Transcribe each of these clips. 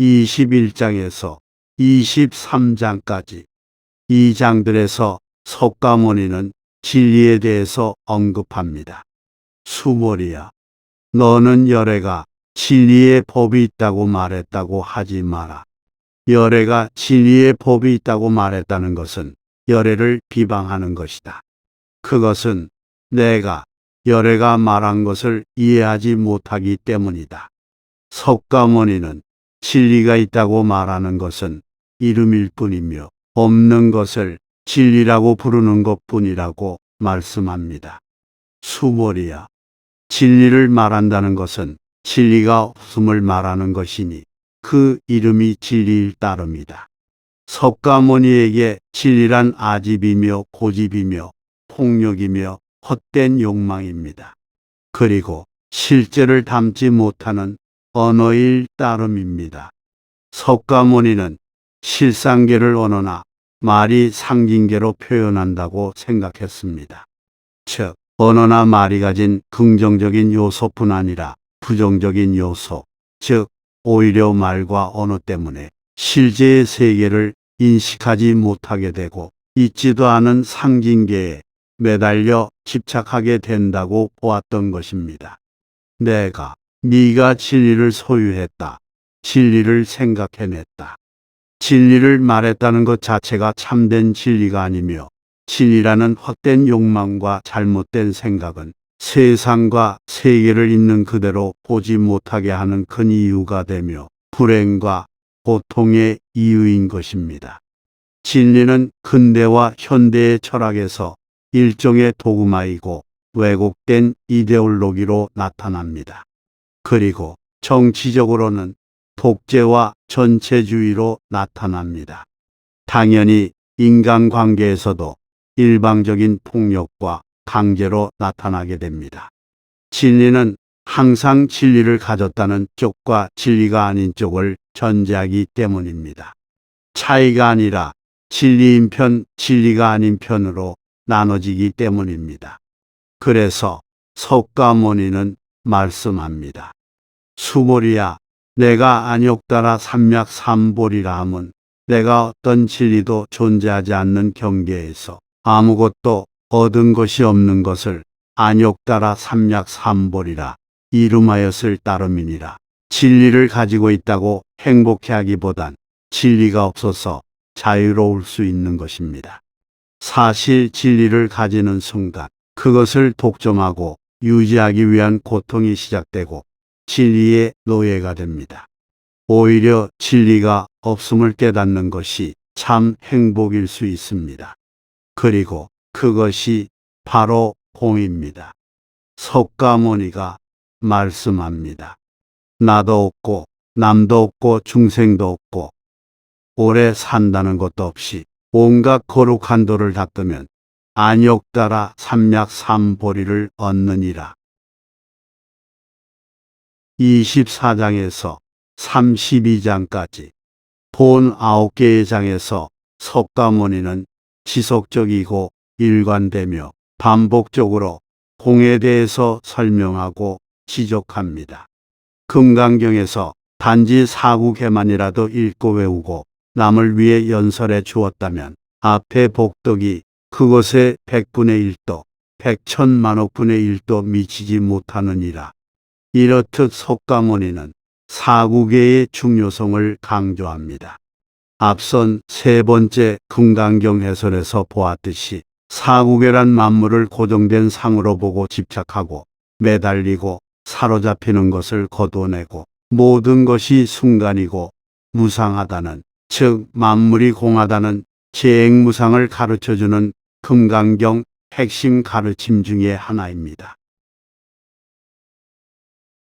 21장에서 23장까지 이 장들에서 석가모니는 진리에 대해서 언급합니다. 수모리야, 너는 열애가 진리의 법이 있다고 말했다고 하지 마라. 열애가 진리의 법이 있다고 말했다는 것은 열애를 비방하는 것이다. 그것은 내가 열애가 말한 것을 이해하지 못하기 때문이다. 석가모니는 진리가 있다고 말하는 것은 이름일 뿐이며 없는 것을 진리라고 부르는 것뿐이라고 말씀합니다. 수모리야, 진리를 말한다는 것은 진리가 없음을 말하는 것이니 그 이름이 진리일 따름이다. 석가모니에게 진리란 아집이며 고집이며 폭력이며 헛된 욕망입니다. 그리고 실제를 담지 못하는 언어일 따름입니다. 석가모니는 실상계를 언어나 말이 상징계로 표현한다고 생각했습니다. 즉, 언어나 말이 가진 긍정적인 요소뿐 아니라 부정적인 요소, 즉 오히려 말과 언어 때문에 실제의 세계를 인식하지 못하게 되고 있지도 않은 상징계에 매달려 집착하게 된다고 보았던 것입니다. 내가 네가 진리를 소유했다. 진리를 생각해냈다. 진리를 말했다는 것 자체가 참된 진리가 아니며 진리라는 헛된 욕망과 잘못된 생각은 세상과 세계를 있는 그대로 보지 못하게 하는 큰 이유가 되며 불행과 고통의 이유인 것입니다. 진리는 근대와 현대의 철학에서 일종의 도그마이고 왜곡된 이데올로기로 나타납니다. 그리고 정치적으로는 독재와 전체주의로 나타납니다. 당연히 인간관계에서도 일방적인 폭력과 강제로 나타나게 됩니다. 진리는 항상 진리를 가졌다는 쪽과 진리가 아닌 쪽을 전제하기 때문입니다. 차이가 아니라 진리인 편, 진리가 아닌 편으로 나눠지기 때문입니다. 그래서 석가모니는 말씀합니다. 수모리야, 내가 안욕따라 삼략삼보리라 함은 내가 어떤 진리도 존재하지 않는 경계에서 아무것도 얻은 것이 없는 것을 안욕따라 삼략삼보리라 이름하였을 따름이니라. 진리를 가지고 있다고 행복해하기보단 진리가 없어서 자유로울 수 있는 것입니다. 사실 진리를 가지는 순간 그것을 독점하고 유지하기 위한 고통이 시작되고 진리의 노예가 됩니다. 오히려 진리가 없음을 깨닫는 것이 참 행복일 수 있습니다. 그리고 그것이 바로 공입니다. 석가모니가 말씀합니다. 나도 없고 남도 없고 중생도 없고 오래 산다는 것도 없이 온갖 거룩한 도를 닦으면 안욕따라 삼략삼보리를 얻느니라. 24장에서 32장까지 본 9개의 장에서 석가모니는 지속적이고 일관되며 반복적으로 공에 대해서 설명하고 지적합니다. 금강경에서 단지 4구개만이라도 읽고 외우고 남을 위해 연설해 주었다면 앞에 복덕이 그것의 100분의 1도, 100천만억분의 1도 미치지 못하느니라. 이렇듯 석가모니는 4구개의 중요성을 강조합니다. 앞선 세 번째 금강경 해설에서 보았듯이 4구개란 만물을 고정된 상으로 보고 집착하고 매달리고 사로잡히는 것을 거둬내고 모든 것이 순간이고 무상하다는, 즉 만물이 공하다는 재행무상을 가르쳐주는 금강경 핵심 가르침 중의 하나입니다.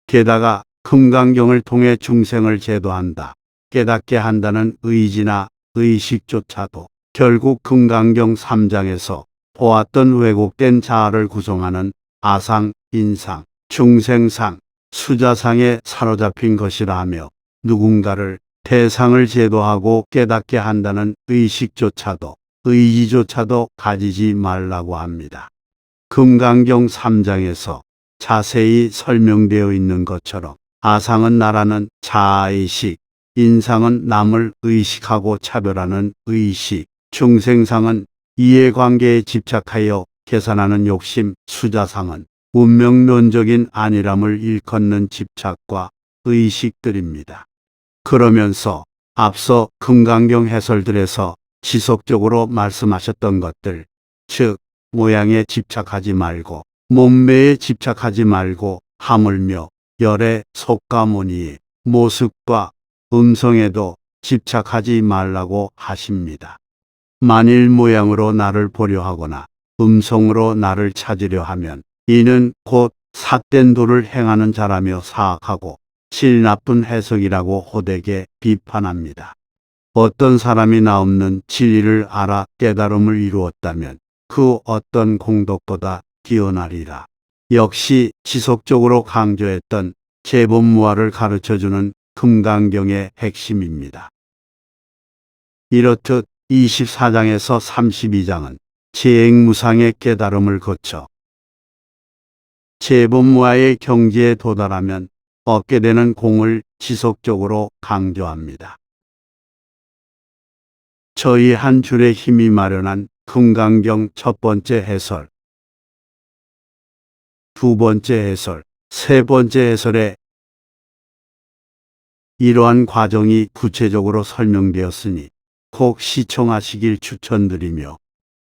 게다가 금강경을 통해 중생을 제도한다, 깨닫게 한다는 의지나 의식조차도 결국 금강경 3장에서 보았던 왜곡된 자아를 구성하는 아상, 인상, 중생상, 수자상에 사로잡힌 것이라 하며 누군가를 대상을 제도하고 깨닫게 한다는 의식조차도 의지조차도 가지지 말라고 합니다. 금강경 3장에서 자세히 설명되어 있는 것처럼 아상은 나라는 자아의식, 인상은 남을 의식하고 차별하는 의식, 중생상은 이해관계에 집착하여 계산하는 욕심, 수자상은 운명론적인 안일함을 일컫는 집착과 의식들입니다. 그러면서 앞서 금강경 해설들에서 지속적으로 말씀하셨던 것들, 즉 모양에 집착하지 말고 몸매에 집착하지 말고 하물며 열의 속과 무늬의 모습과 음성에도 집착하지 말라고 하십니다. 만일 모양으로 나를 보려 하거나 음성으로 나를 찾으려 하면 이는 곧 삿된 도를 행하는 자라며 사악하고 질 나쁜 해석이라고 호되게 비판합니다. 어떤 사람이 나 없는 진리를 알아 깨달음을 이루었다면 그 어떤 공덕보다 뛰어나리라. 역시 지속적으로 강조했던 재본무화를 가르쳐주는 금강경의 핵심입니다. 이렇듯 24장에서 32장은 재행무상의 깨달음을 거쳐 재본무화의 경지에 도달하면 얻게 되는 공을 지속적으로 강조합니다. 저희 한 줄의 힘이 마련한 금강경 첫 번째 해설, 두 번째 해설, 세 번째 해설에 이러한 과정이 구체적으로 설명되었으니 꼭 시청하시길 추천드리며,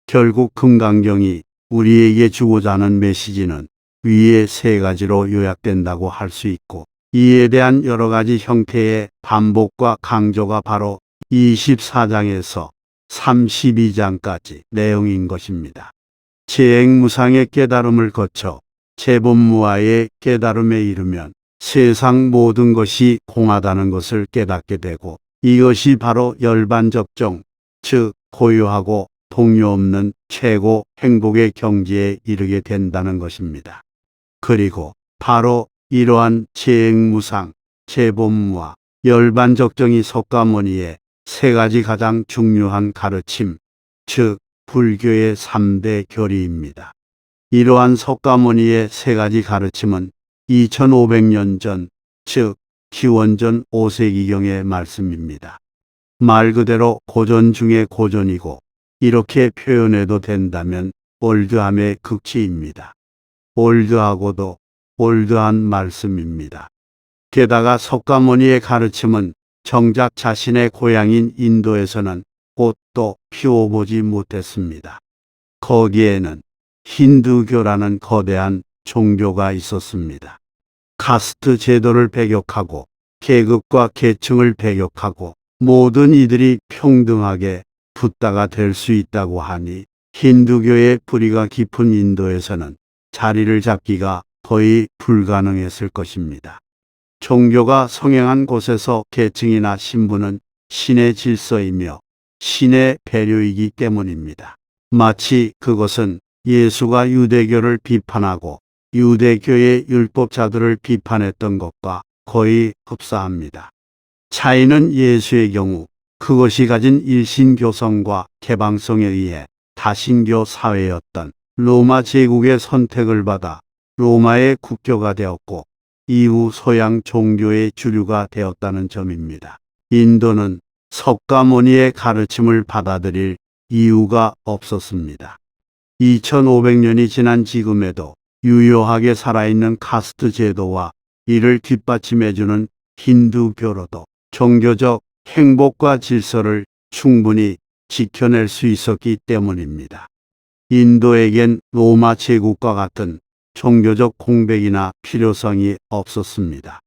결국 금강경이 우리에게 주고자 하는 메시지는 위의 세 가지로 요약된다고 할 수 있고, 이에 대한 여러 가지 형태의 반복과 강조가 바로 24장에서 32장까지 내용인 것입니다. 재행무상의 깨달음을 거쳐 재본무화의 깨달음에 이르면 세상 모든 것이 공하다는 것을 깨닫게 되고, 이것이 바로 열반적정, 즉 고유하고 동요 없는 최고 행복의 경지에 이르게 된다는 것입니다. 그리고 바로 이러한 재행무상, 재본무화, 열반적정이 석가모니의 세 가지 가장 중요한 가르침, 즉 불교의 3대 교리입니다. 이러한 석가모니의 세 가지 가르침은 2500년 전, 즉 기원전 5세기경의 말씀입니다. 말 그대로 고전 중의 고전이고, 이렇게 표현해도 된다면 올드함의 극치입니다. 올드하고도 올드한 말씀입니다. 게다가 석가모니의 가르침은 정작 자신의 고향인 인도에서는 꽃도 피워보지 못했습니다. 거기에는 힌두교라는 거대한 종교가 있었습니다. 카스트 제도를 배격하고 계급과 계층을 배격하고 모든 이들이 평등하게 붓다가 될 수 있다고 하니 힌두교의 뿌리가 깊은 인도에서는 자리를 잡기가 거의 불가능했을 것입니다. 종교가 성행한 곳에서 계층이나 신분은 신의 질서이며 신의 배려이기 때문입니다. 마치 그것은 예수가 유대교를 비판하고 유대교의 율법자들을 비판했던 것과 거의 흡사합니다. 차이는 예수의 경우 그것이 가진 일신교성과 개방성에 의해 다신교 사회였던 로마 제국의 선택을 받아 로마의 국교가 되었고, 이후 서양 종교의 주류가 되었다는 점입니다. 인도는 석가모니의 가르침을 받아들일 이유가 없었습니다. 2500년이 지난 지금에도 유효하게 살아있는 카스트 제도와 이를 뒷받침해주는 힌두교로도 종교적 행복과 질서를 충분히 지켜낼 수 있었기 때문입니다. 인도에겐 로마 제국과 같은 종교적 공백이나 필요성이 없었습니다.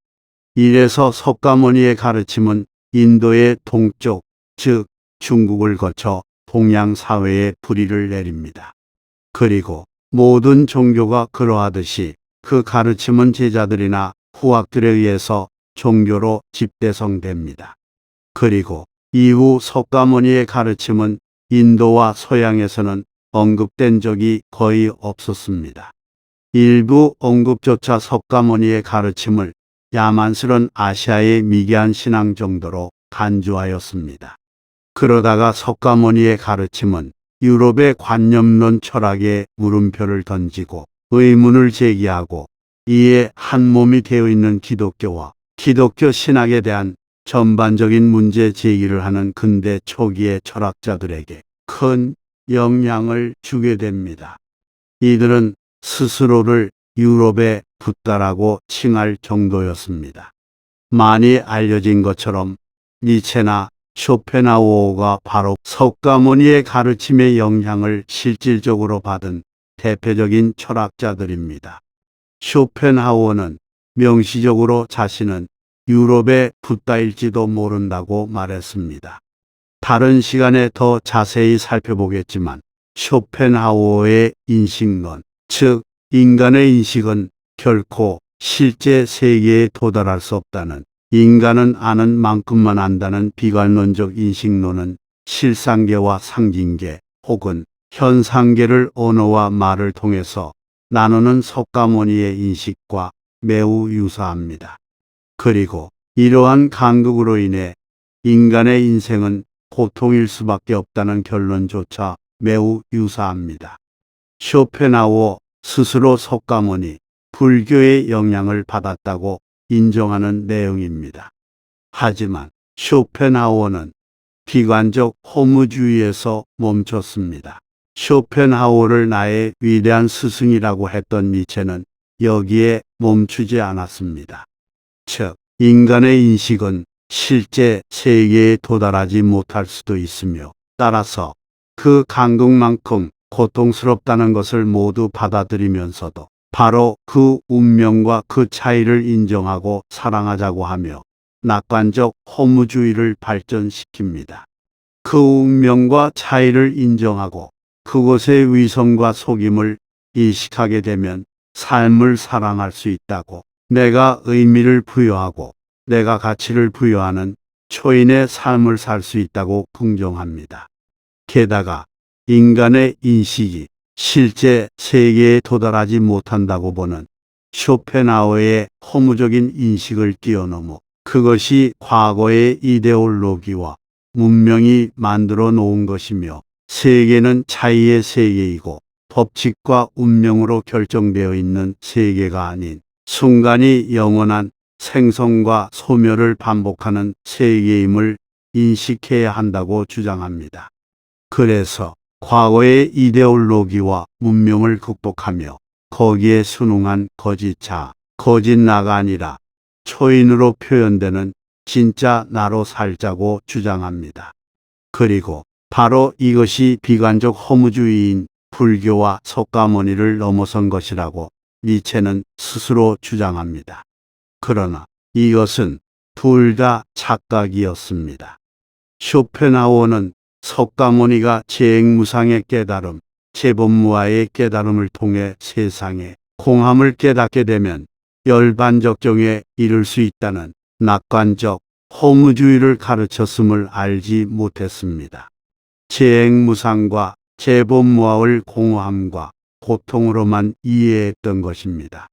이래서 석가모니의 가르침은 인도의 동쪽, 즉 중국을 거쳐 동양 사회에 뿌리를 내립니다. 그리고 모든 종교가 그러하듯이 그 가르침은 제자들이나 후학들에 의해서 종교로 집대성됩니다. 그리고 이후 석가모니의 가르침은 인도와 서양에서는 언급된 적이 거의 없었습니다. 일부 언급조차 석가모니의 가르침을 야만스런 아시아의 미개한 신앙 정도로 간주하였습니다. 그러다가 석가모니의 가르침은 유럽의 관념론 철학에 물음표를 던지고 의문을 제기하고, 이에 한 몸이 되어 있는 기독교와 기독교 신학에 대한 전반적인 문제 제기를 하는 근대 초기의 철학자들에게 큰 영향을 주게 됩니다. 이들은 스스로를 유럽의 붓다라고 칭할 정도였습니다. 많이 알려진 것처럼 니체나 쇼펜하우어가 바로 석가모니의 가르침의 영향을 실질적으로 받은 대표적인 철학자들입니다. 쇼펜하우어는 명시적으로 자신은 유럽의 붓다일지도 모른다고 말했습니다. 다른 시간에 더 자세히 살펴보겠지만 쇼펜하우어의 인식론, 즉 인간의 인식은 결코 실제 세계에 도달할 수 없다는, 인간은 아는 만큼만 안다는 비관론적 인식론은 실상계와 상징계 혹은 현상계를 언어와 말을 통해서 나누는 석가모니의 인식과 매우 유사합니다. 그리고 이러한 간극으로 인해 인간의 인생은 고통일 수밖에 없다는 결론조차 매우 유사합니다. 쇼펜하우어 스스로 석가모니, 불교의 영향을 받았다고 인정하는 내용입니다. 하지만 쇼펜하우어는 비관적 허무주의에서 멈췄습니다. 쇼펜하우어를 나의 위대한 스승이라고 했던 니체는 여기에 멈추지 않았습니다. 즉, 인간의 인식은 실제 세계에 도달하지 못할 수도 있으며 따라서 그 간극만큼 고통스럽다는 것을 모두 받아들이면서도 바로 그 운명과 그 차이를 인정하고 사랑하자고 하며 낙관적 허무주의를 발전시킵니다. 그 운명과 차이를 인정하고 그것의 위선과 속임을 인식하게 되면 삶을 사랑할 수 있다고, 내가 의미를 부여하고 내가 가치를 부여하는 초인의 삶을 살 수 있다고 긍정합니다. 게다가 인간의 인식이 실제 세계에 도달하지 못한다고 보는 쇼펜하우어의 허무적인 인식을 뛰어넘어 그것이 과거의 이데올로기와 문명이 만들어 놓은 것이며 세계는 차이의 세계이고 법칙과 운명으로 결정되어 있는 세계가 아닌 순간이 영원한 생성과 소멸을 반복하는 세계임을 인식해야 한다고 주장합니다. 그래서 과거의 이데올로기와 문명을 극복하며 거기에 순응한 거짓 자, 거짓 나가 아니라 초인으로 표현되는 진짜 나로 살자고 주장합니다. 그리고 바로 이것이 비관적 허무주의인 불교와 석가모니를 넘어선 것이라고 니체는 스스로 주장합니다. 그러나 이것은 둘 다 착각이었습니다. 쇼펜하우어는 석가모니가 재행무상의 깨달음, 재본무아의 깨달음을 통해 세상의 공함을 깨닫게 되면 열반적정에 이를 수 있다는 낙관적 허무주의를 가르쳤음을 알지 못했습니다. 재행무상과 재본무아를 공허함과 고통으로만 이해했던 것입니다.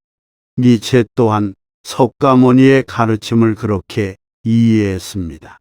니체 또한 석가모니의 가르침을 그렇게 이해했습니다.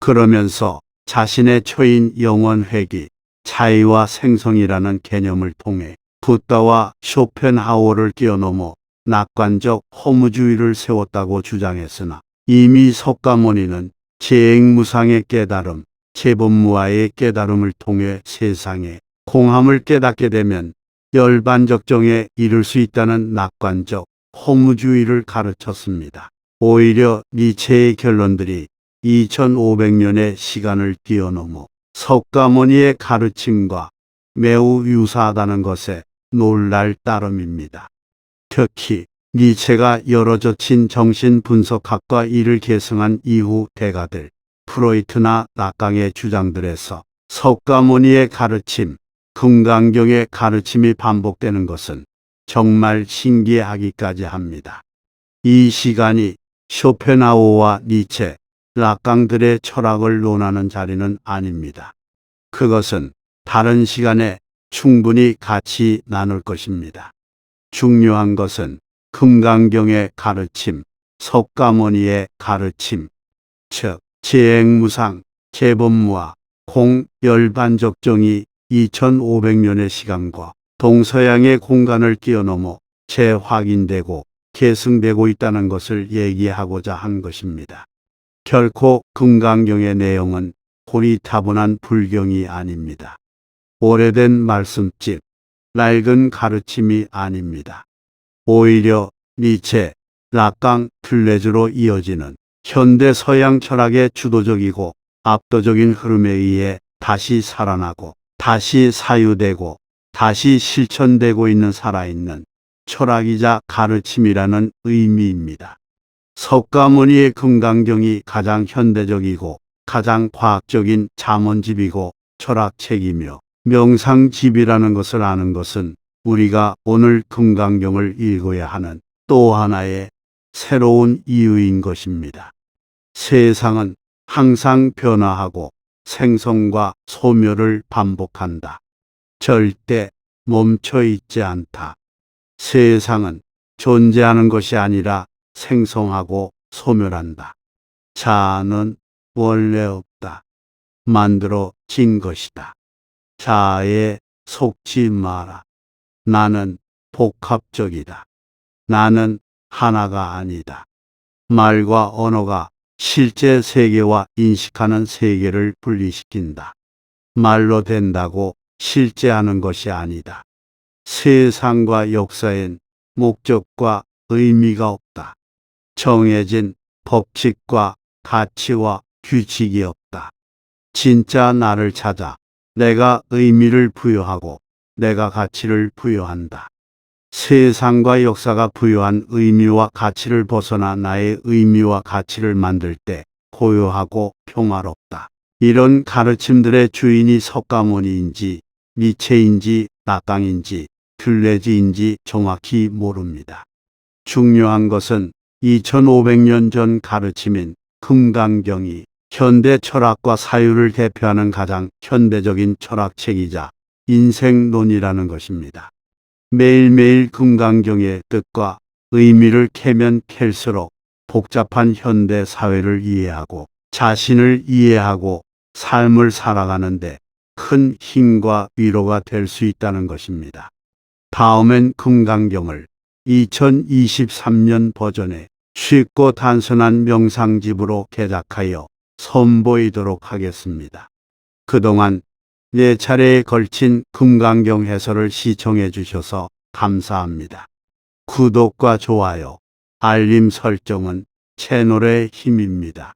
그러면서 자신의 초인 영원회귀, 차이와 생성이라는 개념을 통해 붓다와 쇼펜하우어를 뛰어넘어 낙관적 허무주의를 세웠다고 주장했으나 이미 석가모니는 재행무상의 깨달음, 재본무아의 깨달음을 통해 세상의 공함을 깨닫게 되면 열반적정에 이를 수 있다는 낙관적 허무주의를 가르쳤습니다. 오히려 니체의 결론들이 2500년의 시간을 뛰어넘어 석가모니의 가르침과 매우 유사하다는 것에 놀랄 따름입니다. 특히 니체가 여러 젖힌 정신분석학과 이를 계승한 이후 대가들 프로이트나 락강의 주장들에서 석가모니의 가르침, 금강경의 가르침이 반복되는 것은 정말 신기하기까지 합니다. 이 시간이 쇼펜하우어와 니체, 락강들의 철학을 논하는 자리는 아닙니다. 그것은 다른 시간에 충분히 같이 나눌 것입니다. 중요한 것은 금강경의 가르침, 석가모니의 가르침, 즉 재행무상, 재본무아, 공열반적정이 2500년의 시간과 동서양의 공간을 뛰어넘어 재확인되고 계승되고 있다는 것을 얘기하고자 한 것입니다. 결코 금강경의 내용은 고리타분한 불경이 아닙니다. 오래된 말씀집, 낡은 가르침이 아닙니다. 오히려 니체, 락강, 들레즈로 이어지는 현대 서양 철학의 주도적이고 압도적인 흐름에 의해 다시 살아나고 다시 사유되고 다시 실천되고 있는 살아있는 철학이자 가르침이라는 의미입니다. 석가모니의 금강경이 가장 현대적이고 가장 과학적인 잠언집이고 철학책이며 명상집이라는 것을 아는 것은 우리가 오늘 금강경을 읽어야 하는 또 하나의 새로운 이유인 것입니다. 세상은 항상 변화하고 생성과 소멸을 반복한다. 절대 멈춰 있지 않다. 세상은 존재하는 것이 아니라 생성하고 소멸한다. 자아는 원래 없다. 만들어진 것이다. 자아에 속지 마라. 나는 복합적이다. 나는 하나가 아니다. 말과 언어가 실제 세계와 인식하는 세계를 분리시킨다. 말로 된다고 실제하는 것이 아니다. 세상과 역사엔 목적과 의미가 없다. 정해진 법칙과 가치와 규칙이 없다. 진짜 나를 찾아 내가 의미를 부여하고 내가 가치를 부여한다. 세상과 역사가 부여한 의미와 가치를 벗어나 나의 의미와 가치를 만들 때 고요하고 평화롭다. 이런 가르침들의 주인이 석가모니인지 니체인지 락강인지 들레즈인지 정확히 모릅니다. 중요한 것은 2500년 전 가르침인 금강경이 현대 철학과 사유를 대표하는 가장 현대적인 철학책이자 인생론이라는 것입니다. 매일매일 금강경의 뜻과 의미를 캐면 캘수록 복잡한 현대 사회를 이해하고 자신을 이해하고 삶을 살아가는데 큰 힘과 위로가 될 수 있다는 것입니다. 다음엔 금강경을 2023년 버전의 쉽고 단순한 명상집으로 개작하여 선보이도록 하겠습니다. 그동안 4차례에 걸친 금강경 해설을 시청해 주셔서 감사합니다. 구독과 좋아요, 알림 설정은 채널의 힘입니다.